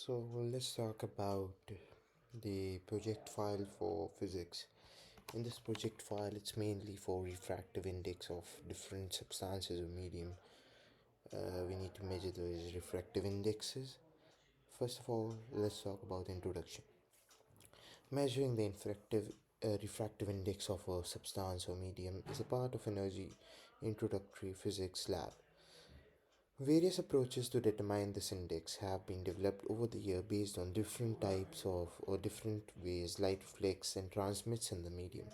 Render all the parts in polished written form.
So let's talk about the project file for physics. In this project file, it's mainly for refractive index of different substances or medium. We need to measure those refractive indexes. First of all, let's talk about the introduction. Measuring the refractive index of a substance or medium is a part of energy introductory physics lab. Various approaches to determine this index have been developed over the year based on different types of or different ways light reflects and transmits in the medium.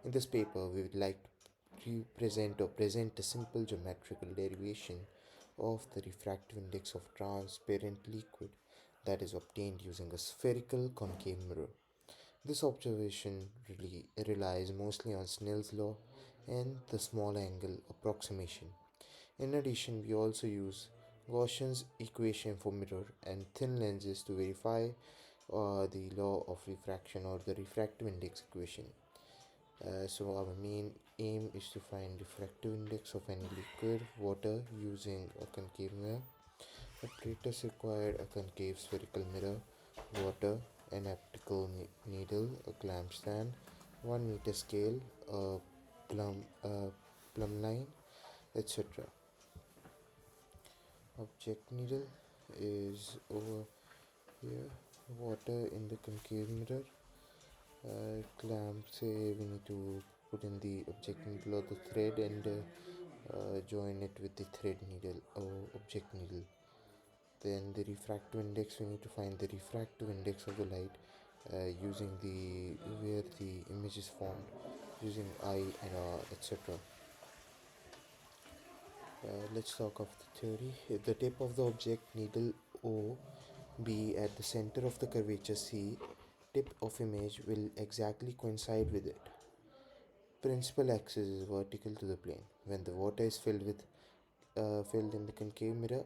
In this paper, we would like to present a simple geometrical derivation of the refractive index of transparent liquid that is obtained using a spherical concave mirror. This observation really relies mostly on Snell's law and the small angle approximation. In addition, we also use Gaussian's equation for mirror and thin lenses to verify the law of refraction or the refractive index equation. So our main aim is to find refractive index of any liquid water using a concave mirror. Apparatus required a concave spherical mirror, water, an optical needle, a clamp stand, 1 meter scale, a plumb line, etc. Object needle is over here, water in the concave mirror, clamp, say we need to put in the object needle or the thread and join it with the thread needle or object needle. Then the refractive index, we need to find the refractive index of the light using the where the image is formed using I and R, etc. Let's talk of the theory. If the tip of the object needle O be at the center of the curvature C, tip of image will exactly coincide with it. Principal axis is vertical to the plane. When the water is filled in the concave mirror,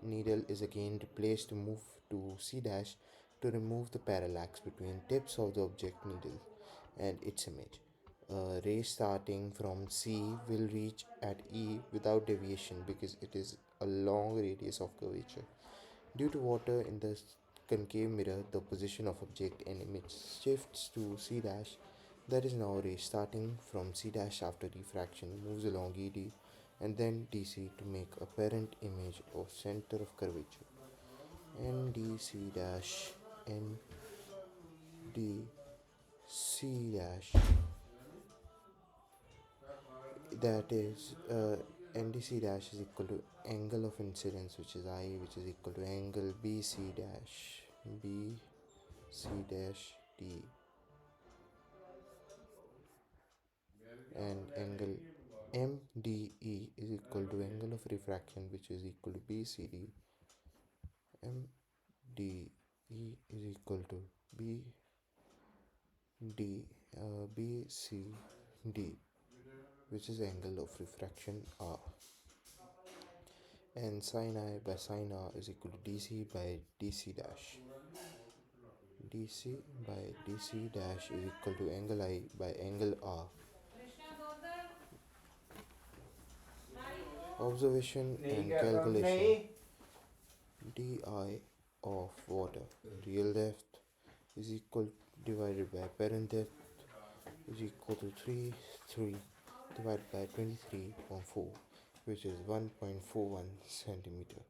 needle is again replaced to move to C dash to remove the parallax between tips of the object needle and its image. A ray starting from C will reach at E without deviation because it is a long radius of curvature. Due to water in the concave mirror, the position of object and image shifts to C dash. That is now ray starting from C dash after diffraction moves along ED and then DC to make apparent image of center of curvature. NDC dash NDC dash, that is NDC dash is equal to angle of incidence, which is I, which is equal to angle BC dash D, and angle MDE is equal to angle of refraction, which is equal to BCD. MDE is equal to BCD, which is angle of refraction R. And sin I by sin R is equal to DC by DC dash. DC by DC dash is equal to angle I by angle R. Observation and calculation. Di of water, real depth, is equal divided by apparent depth is equal to 3 divided by 23.4, which is 1.41 centimeter.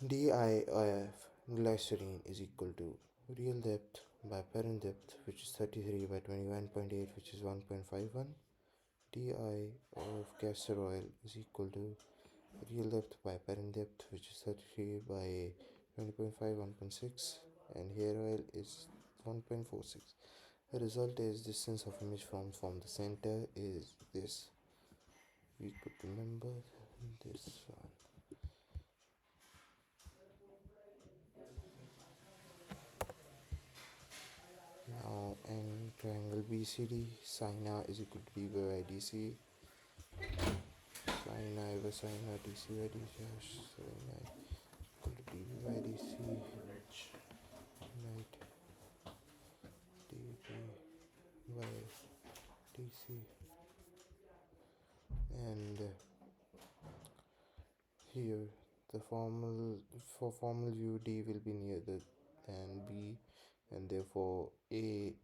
Di of glycerine is equal to real depth by apparent depth, which is 33 by 21.8, which is 1.51. Di of castor oil is equal to real depth by apparent depth, which is 33 by 20.5, 1.6, and hair oil is 1.46. The result is distance of image from the center is this. We could remember this one. Now, in triangle BCD, sin R is equal to d by dc. Sin I by sin R dc by dc. Sin I equal to d by dc. Right. dv by dc. And here The formal view D will be near the than B, and therefore A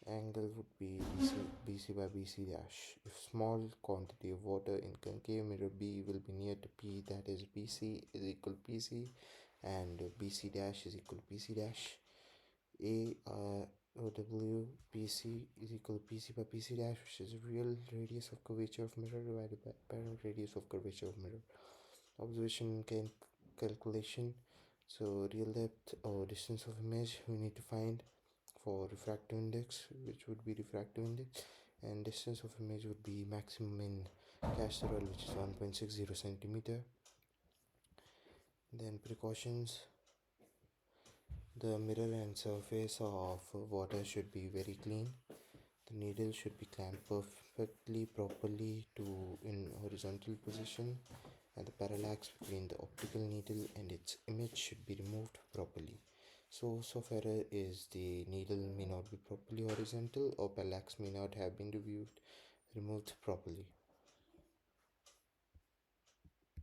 angle would be BC by BC dash. If small quantity of water in concave mirror B will be near to P, that is BC is equal to PC, and BC dash is equal to PC dash. A W PC is equal to PC by PC dash, which is real radius of curvature of mirror divided by apparent radius of curvature of mirror. Observation calculation. So real depth or distance of image we need to find for refractive index, which would be refractive index, and distance of image would be maximum in Casterol, which is 1.60 centimeter. Then precautions. The mirror and surface of water should be very clean. The needle should be clamped perfectly properly to in horizontal position, and the parallax between the optical needle and its image should be removed properly. Source of error is the needle may not be properly horizontal, or parallax may not have been removed properly.